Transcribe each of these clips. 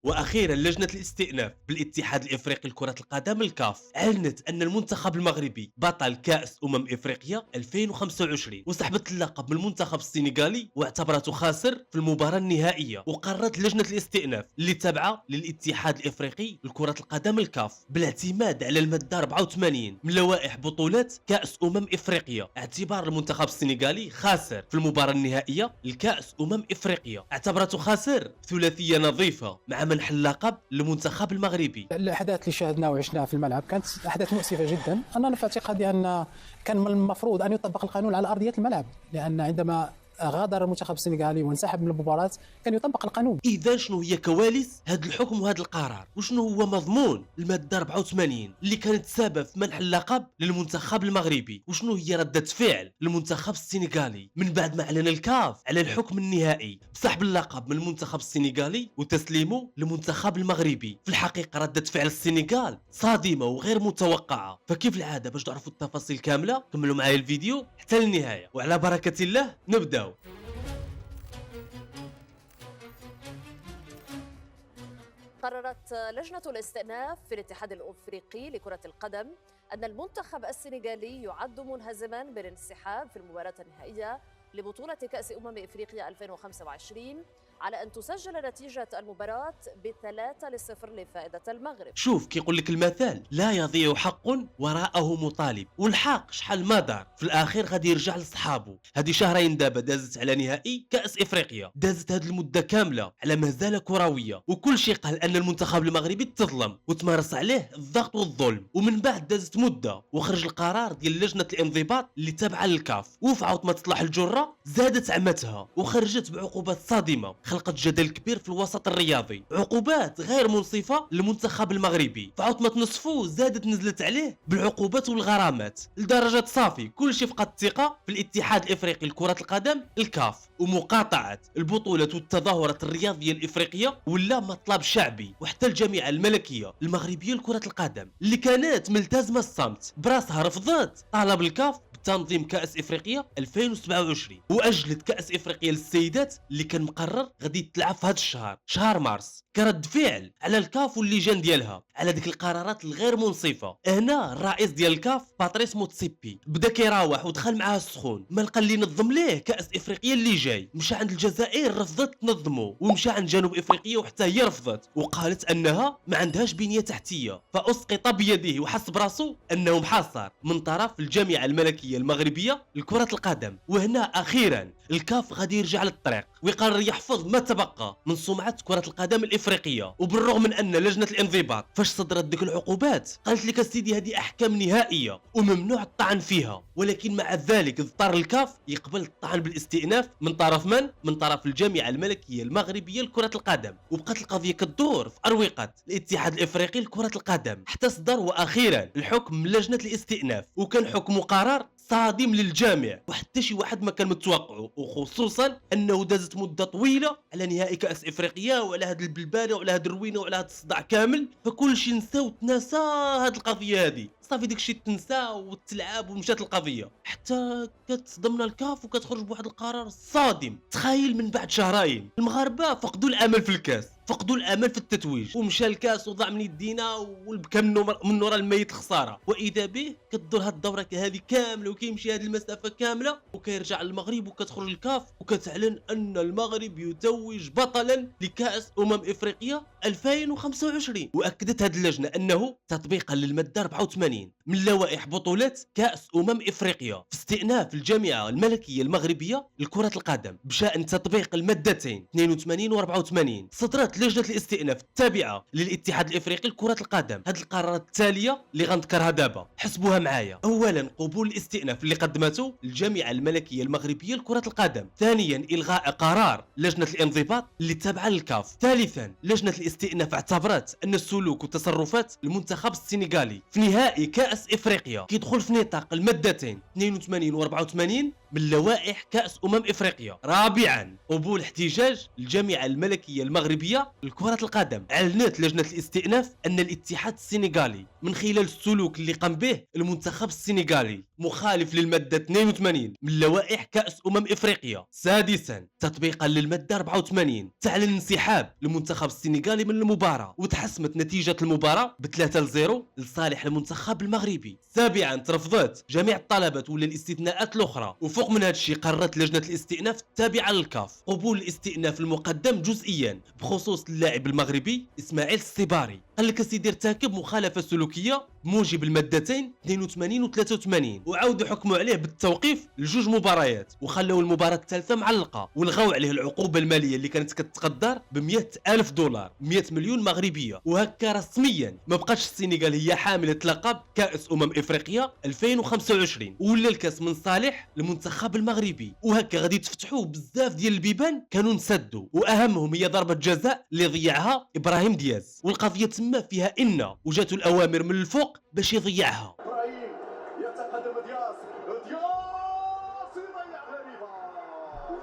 واخيرا لجنه الاستئناف بالاتحاد الافريقي لكره القدم الكاف اعلنت ان المنتخب المغربي بطل كاس افريقيا 2025 وسحبت اللقب من المنتخب السنغالي واعتبرته خاسر في المباراه النهائيه. وقررت لجنه الاستئناف اللي تابعه للاتحاد الافريقي لكره القدم الكاف بالاعتماد على الماده 84 من لوائح بطولات كاس افريقيا اعتبار المنتخب السنغالي خاسر في المباراه النهائيه لكاس افريقيا، اعتبرته خاسر ثلاثيه نظيفه مع منح اللقب للمنتخب المغربي. الاحداث اللي شاهدناها وعشناها في الملعب كانت احداث مؤسفه جدا. انا في اعتقادي ان كان من المفروض ان يطبق القانون على ارضيه الملعب، لان عندما غادر المنتخب السنغالي وانسحب من المباراة كان يطبق القانون. اذا شنو هي كواليس هذا الحكم وهذا القرار، وشنو هو مضمون الماده 84 اللي كانت سبب في منح اللقب للمنتخب المغربي، وشنو هي ردة فعل المنتخب السنغالي من بعد ما اعلن الكاف على الحكم النهائي بسحب اللقب من المنتخب السنغالي وتسليمه للمنتخب المغربي. في الحقيقه ردة فعل السنغال صادمه وغير متوقعه، فكيف العاده باش تعرفوا التفاصيل كامله كملوا معايا الفيديو حتى للنهايه، وعلى بركه الله نبداو. قررت لجنة الاستئناف في الاتحاد الأفريقي لكرة القدم أن المنتخب السنغالي يعد منهزما بالانسحاب في المباراة النهائية لبطولة كأس إفريقيا 2025 على أن تسجل نتيجة المباراة ب3-0 لفائدة المغرب. شوف كيقول لك المثال لا يضيع حق وراءه مطالب، والحق شحال ما دار في الاخير غادي يرجع لصحابه. هذه شهرين دابا دازت على نهائي كاس افريقيا، دازت هذه المده كامله على مزاله كرويه، وكل شيء قال ان المنتخب المغربي تظلم وتمارس عليه الضغط والظلم. ومن بعد دازت مده وخرج القرار ديال لجنه الانضباط اللي تابعه للكاف، وفي عوض ما تطلع الجره زادت عمتها وخرجت بعقوبات صادمه خلقت جدل كبير في الوسط الرياضي، عقوبات غير منصفه للمنتخب المغربي. فعوض ما تنصفوه زادت نزلت عليه بالعقوبات والغرامات لدرجه صافي كل شيء فقد الثقه في الاتحاد الافريقي لكره القدم الكاف، ومقاطعه البطولات والتظاهرات الرياضيه الافريقيه ولا مطلب شعبي. وحتى الجامعه الملكيه المغربيه لكره القدم اللي كانت ملتزمه الصمت براسها رفضت طلب الكاف تنظيم كأس إفريقيا 2027 وأجلت كأس إفريقيا للسيدات اللي كان مقرر غادي يتلعب في هذا الشهر، شهر مارس، كرد فعل على الكاف واللجان ديالها على ديك القرارات الغير منصفه. هنا الرئيس ديال الكاف باتريس موتسيبي بدا كيراوح ودخل معاه السخون، ما لقى اللي ينظم ليه كأس إفريقيا اللي جاي. مشى عند الجزائر رفضت تنظمه، ومشى عند جنوب إفريقيا وحتى هي رفضت وقالت انها ما عندهاش بنيه تحتيه، فاسقط بيده وحس براسو انه محاصر من طرف الجامعه الملكيه المغربيه لكرة القدم. وهنا اخيرا الكاف غادي يرجع للطريق ويقرر يحفظ ما تبقى من سمعة كرة القدم الافريقية. وبالرغم من ان لجنة الانضباط فاش صدرت ديك العقوبات قالت لك سيدي هذه احكام نهائية وممنوع الطعن فيها، ولكن مع ذلك اضطر الكاف يقبل الطعن بالاستئناف من طرف من؟ من طرف الجامعة الملكية المغربية لكرة القدم. وبقات القضية كتدور في اروقة الاتحاد الافريقي لكرة القدم حتى صدر واخيرا الحكم من لجنة الاستئناف، وكان حكم قرار صادم للجامع وحتى شي واحد ما كان متوقعه، وخصوصا انه دازت مده طويله على نهائي كاس افريقيا وعلى هاد البلبانه وعلى هاد الروينه وعلى هاد الصداع كامل، فكل شي نسى وتناسى هاد القضيه هادي صافي داكشي تنسى وتلعب ومشات القضيه. حتى كتصدمنا الكاف وكتخرج بواحد القرار صادم. تخيل من بعد شهرين المغاربه فقدوا الامل في الكاس، فقدوا الامل في التتويج، ومشى الكاس وضاع من يدينا والبكى من نورا الميت الخساره. واذا به كتدور هاد الدوره هذه كامله وكيمشي هاد المسافه كامله وكيرجع للمغرب وكتخرج الكاف وكتعلن ان المغرب يتوج بطلا لكاس افريقيا 2025. واكدت هاد اللجنه انه تطبيقا للماده 84 من لوائح بطولات كاس افريقيا في استئناف الجامعه الملكيه المغربيه لكره القدم بشان تطبيق المادتين 82 و 84 صدرت لجنه الاستئناف التابعه للاتحاد الافريقي لكره القدم هذه القرارات التاليه اللي غنذكرها دابا، حسبوها معايا. اولا قبول الاستئناف اللي قدمته الجامعه الملكيه المغربيه لكره القدم. ثانيا الغاء قرار لجنه الانضباط اللي تابعه للكاف. ثالثا لجنه الاستئناف اعتبرت ان السلوك وتصرفات المنتخب السنغالي في نهائي كاس افريقيا كيدخل في نطاق المادتين 82 و 84 من لوائح كأس إفريقيا. رابعا قبول احتجاج الجامعة الملكية المغربية لكرة القدم. أعلنت لجنة الاستئناف أن الاتحاد السنغالي من خلال السلوك اللي قام به المنتخب السنغالي مخالف للمادة 82 من لوائح كأس إفريقيا. سادسا تطبيقا للمادة 84 تعلن انسحاب المنتخب السنغالي من المباراة، وتحسمت نتيجة المباراة ب3-0 لصالح المنتخب المغربي. سابعا ترفضت جميع الطلبات ولا الاستثناءات الأخرى، وفوق من هذا الشيء قررت لجنة الاستئناف التابعة للكاف قبول الاستئناف المقدم جزئيا بخصوص اللاعب المغربي إسماعيل السباري. قال لك سيدي ارتكب مخالفة سلوكية بموجب المادتين 82 و 83، وعاودوا حكموا عليه بالتوقيف لجوج مباريات، وخلوا المباراة الثالثة معلقة، والغاو عليه العقوبة المالية اللي كانت كتقدر ب$100,000 100 مليون مغربية. وهكا رسميا ما بقاش السنغال هي حاملة لقب كأس إفريقيا 2025، ولا الكاس من صالح المنتخب المغربي. وهكا غادي تفتحوا بزاف ديال البيبان كانوا نسدوا، واهمهم هي ضربة جزاء اللي ضيعها ابراهيم دياز، والقضية تما فيها ان وجاتو الاوامر من الفوق باش يضيعها. ابراهيم يتقدم دياز يضيع غريبه،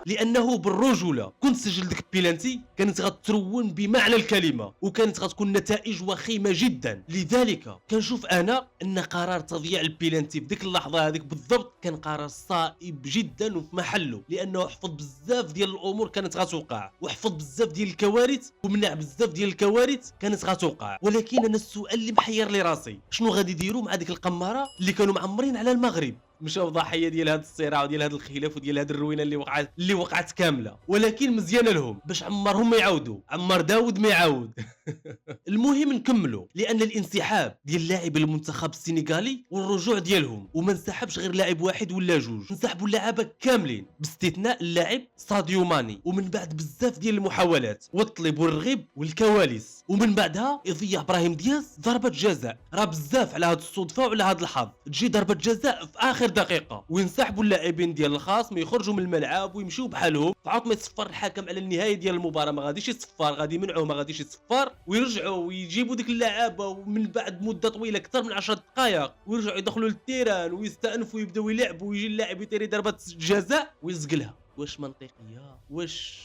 لانه بالرجوله كنت سجل ديك بيلانتي كانت غترون بمعنى الكلمه، وكانت غتكون نتائج وخيمه جدا. لذلك كنشوف انا ان قرار تضييع البيلانتي في ديك اللحظه هذيك بالضبط كان قرار صائب جدا وفي محله، لانه حفظ بزاف ديال الامور كانت غتوقع، وحفظ بزاف ديال الكوارث، ومنع بزاف ديال الكوارث كانت غتوقع. ولكن انا السؤال اللي محير لي راسي، شنو غادي يديروا مع ديك القماره اللي كانوا معمرين على المغرب؟ مشاو ضحيه ديال هذا الصراع وديال هذا الخلاف وديال هذه الروينه اللي وقعت كامله، ولكن مزيانه لهم باش عمرهم ما يعاودوا، عمر داود ما يعاود. المهم نكملوا، لان الانسحاب ديال لاعب المنتخب السنغالي والرجوع ديالهم، وما انسحبش غير لاعب واحد ولا جوج، انسحبوا اللعابه كاملين باستثناء اللاعب ساديو ماني، ومن بعد بزاف ديال المحاولات والطلب والرغيب والكواليس، ومن بعدها يضيع ابراهيم دياز ضربه جزاء. راه بزاف على هاد الصدفه وعلى هاد الحظ تجي ضربه جزاء في اخر دقيقه، وينسحبوا اللاعبين ديال الخصم يخرجوا من الملعب ويمشيو بحالهم، عاود ما يصفر الحكم على النهايه ديال المباراه، ما غاديش يصفر، غادي يمنعوه ما غاديش يصفر، ويرجعوا ويجيبوا ديك اللعابه، ومن بعد مده طويله اكثر من 10 دقائق ويرجعوا يدخلوا للتيران ويستأنفوا ويبداو يلعبوا، ويجي اللاعب يطيري ضربه جزاء ويسقلها. واش منطقيه؟ واش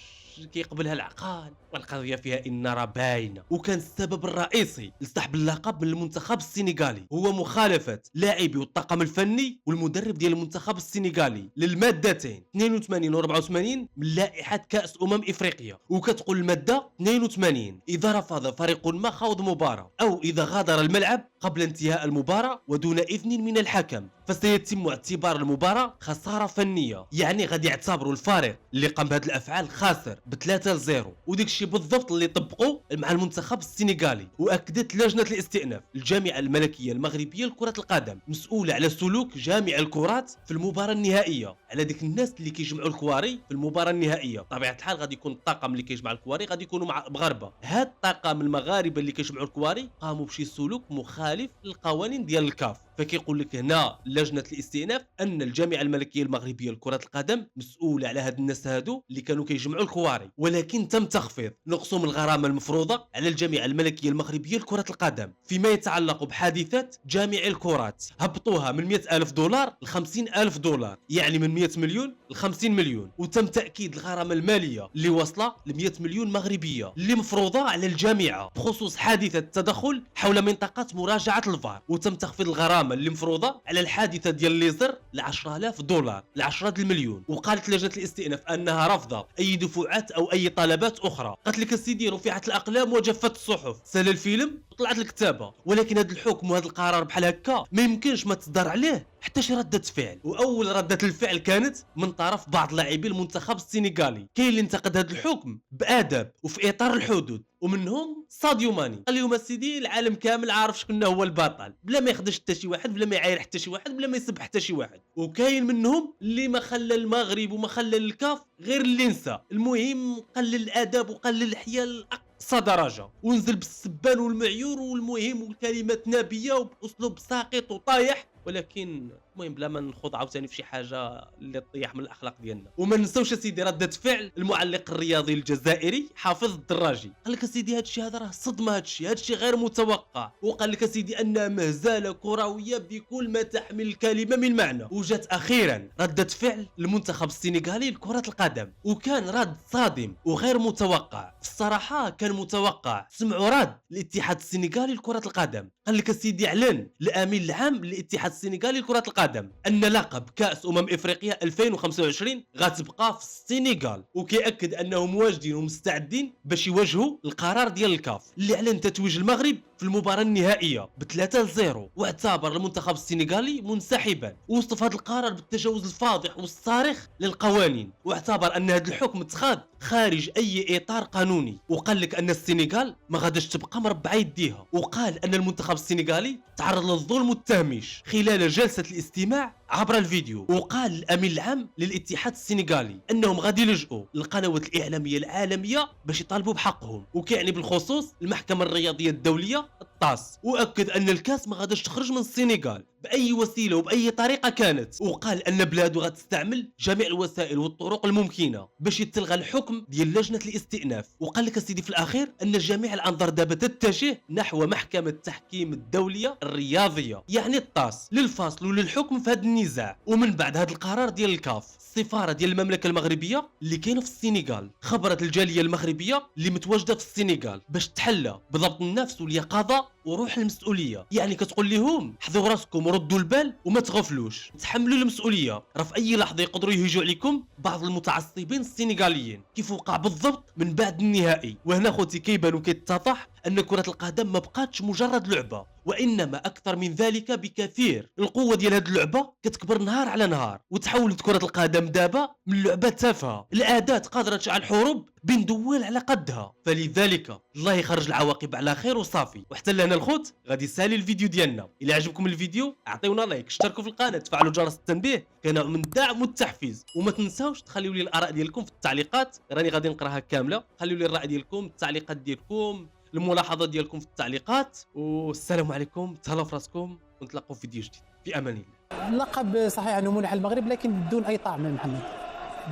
كيقبلها العقل؟ والقضيه فيها ان راه باينه. وكان السبب الرئيسي لسحب اللقب من المنتخب السنغالي هو مخالفه لاعبي والطاقم الفني والمدرب ديال المنتخب السنغالي للمادتين 82 و 84 من لائحه كاس افريقيا. وكتقول الماده 82 اذا رفض فريق ما خوض مباراه او اذا غادر الملعب قبل انتهاء المباراه ودون اذن من الحكم فسيتم اعتبار المباراه خساره فنيه، يعني غادي يعتبروا الفريق اللي قام بهذه الافعال خاسر ب3-0. وديك الشيء بالضبط اللي طبقوا مع المنتخب السنغالي. واكدت لجنه الاستئناف الجامعه الملكيه المغربيه لكره القدم مسؤوله على سلوك جامع الكرات في المباراه النهائيه على ديك الناس اللي كيجمعوا الكواري في المباراه النهائيه. بطبيعه الحال غادي يكون الطاقم اللي كيجمع الكواري غادي يكونوا مع مغاربه. هاد الطاقم المغاربه اللي كيجمعوا الكواري قاموا بشي سلوك مخالف للقوانين ديال الكاف. فكيقول لك هنا لجنه الاستئناف ان الجامعه الملكيه المغربيه لكره القدم مسؤوله على هاد الناس هادو اللي كانوا كيجمعوا الكواري، ولكن تم تخفيض نقص من الغرامه المفروضه على الجامعه الملكيه المغربيه لكره القدم فيما يتعلق بحادثه جامع الكرات. هبطوها من $100,000 ل $50,000، يعني من 100 مليون ل 50 مليون. وتم تاكيد الغرامه الماليه اللي واصله ل 100 مليون مغربيه اللي مفروضه على الجامعه بخصوص حادثه التدخل حول منطقه مراجعه الفار. وتم تخفيض الغرامه اللي مفروضه على الحادثه ديال ليزر ل $10,000 ل 10 المليون. وقالت لجنه الاستئناف انها رافضه اي دفعات او اي طلبات اخرى. قالت لك السيدي رفعت الاقلام وجفت الصحف، سال الفيلم طلعت الكتابه. ولكن هذا الحكم وهذا القرار بحال هكا ما يمكنش ما تصدر عليه حتى شي ردة فعل. واول ردة الفعل كانت من طرف بعض لاعبي المنتخب السنغالي. كاين اللي انتقد هذا الحكم بادب وفي اطار الحدود، ومنهم ساديو ماني. قال لهم السيدي العالم كامل عارف شكون هو البطل، بلا ما يخدش حتى شي واحد، بلا ما يعاير حتى شي واحد، بلا ما يسب حتى شي واحد. وكاين منهم اللي ما خلى المغرب وما خلى الكاف غير اللي نسى. المهم قلل الادب وقلل الحياء اقصى درجه، ونزل بالسبان والمعيور والمهم والكلمات نابيه وباسلوب ساقط وطايح. ولكن المهم بلا ما نخوض عاوتاني في شي حاجه اللي تطيح من الاخلاق ديالنا. وما ننساوش سيدي رده فعل المعلق الرياضي الجزائري حافظ الدراجي، قال لك سيدي هذا الشيء هذا راه صدمه، هذا الشيء غير متوقع، وقال لك سيدي انها مهزله كرويه بكل ما تحمل الكلمه من معنى. وجات اخيرا رده فعل المنتخب السنغالي لكره القدم، وكان رد صادم وغير متوقع. في الصراحه كان متوقع. سمعوا رد الاتحاد السنغالي لكره القدم، قال لك سيدي اعلن الامين العام للاتحاد السنغالي لكره القدم ان لقب كاس افريقيا 2025 غتبقى في السنغال، وكيأكد انهم واجدين ومستعدين باش يواجهوا القرار ديال الكاف اللي اعلن تتويج المغرب في المباراة النهائية ب3-0. واعتبر المنتخب السنغالي منسحبا، ووصف هذا القرار بالتجاوز الفاضح والصارخ للقوانين، واعتبر ان هذا الحكم اتخذ خارج اي اطار قانوني، وقال لك ان السنغال ما غاداش تبقى مربعه يديها، وقال ان المنتخب السنغالي تعرض للظلم والتهميش خلال جلسة الاستماع عبر الفيديو. وقال الامين العام للاتحاد السنغالي انهم غادي يلجؤوا للقنوات الاعلاميه العالميه باش يطالبوا بحقهم، وكيعني بالخصوص المحكمه الرياضيه الدوليه الطاس، واكد ان الكاس ما غاداش تخرج من السنغال باي وسيله وباي طريقه كانت، وقال ان بلاده غتستعمل جميع الوسائل والطرق الممكنه باش يتلغى الحكم ديال لجنه الاستئناف. وقال لك سيدي في الاخير ان جميع الانظار دابا تتجه نحو محكمه التحكيم الدوليه الرياضيه يعني الطاس للفصل وللحكم في هذا النزاع. ومن بعد هذا القرار ديال الكاف، السفاره ديال المملكه المغربيه اللي كاينه في السنغال خبرت الجاليه المغربيه اللي متواجده في السنغال باش تحلى بضبط النفس واليقظه وروح المسؤوليه. يعني كتقول لهم حذوا راسكم وردوا البال وما تغفلوش، تحملوا المسؤوليه، راه في اي لحظه يقدروا يهجوا عليكم بعض المتعصبين السنغاليين كيف وقع بالضبط من بعد النهائي. وهنا خوتي كيبان وكيتضح ان كره القدم ما بقاتش مجرد لعبه، وانما اكثر من ذلك بكثير. القوه ديال هذه اللعبه كتكبر نهار على نهار، وتحولت كره القدم دابا من لعبه تافهه الاداه قادره تشعل حروب بين دول على قدها. فلذلك الله يخرج العواقب على خير وصافي. وحتى لهنا الخوت غادي يسالي الفيديو ديالنا. الى عجبكم الفيديو اعطيونا لايك، اشتركوا في القناه، تفعلوا جرس التنبيه كنوع من الدعم والتحفيز، وما تنساوش تخليوا لي الاراء ديالكم في التعليقات، راني غادي نقراها كامله. خليوا لي الراي ديالكم، التعليقات ديالكم، الملاحظات ديالكم في التعليقات. والسلام عليكم، تهلاو في راسكم، ونتلاقاو في فيديو جديد في امان الله. اللقب صحيح انه منح المغرب لكن بدون اي طعم محمد،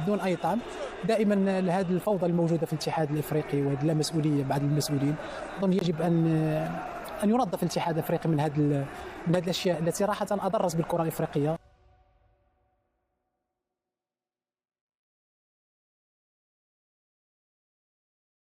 بدون اي طعم. دائما هذه الفوضى الموجوده في الاتحاد الافريقي وهذه اللامسؤوليه بعض المسؤولين، اظن يجب ان ينظف الاتحاد الافريقي من هذه الاشياء التي راحه اضرت بالكره الافريقيه.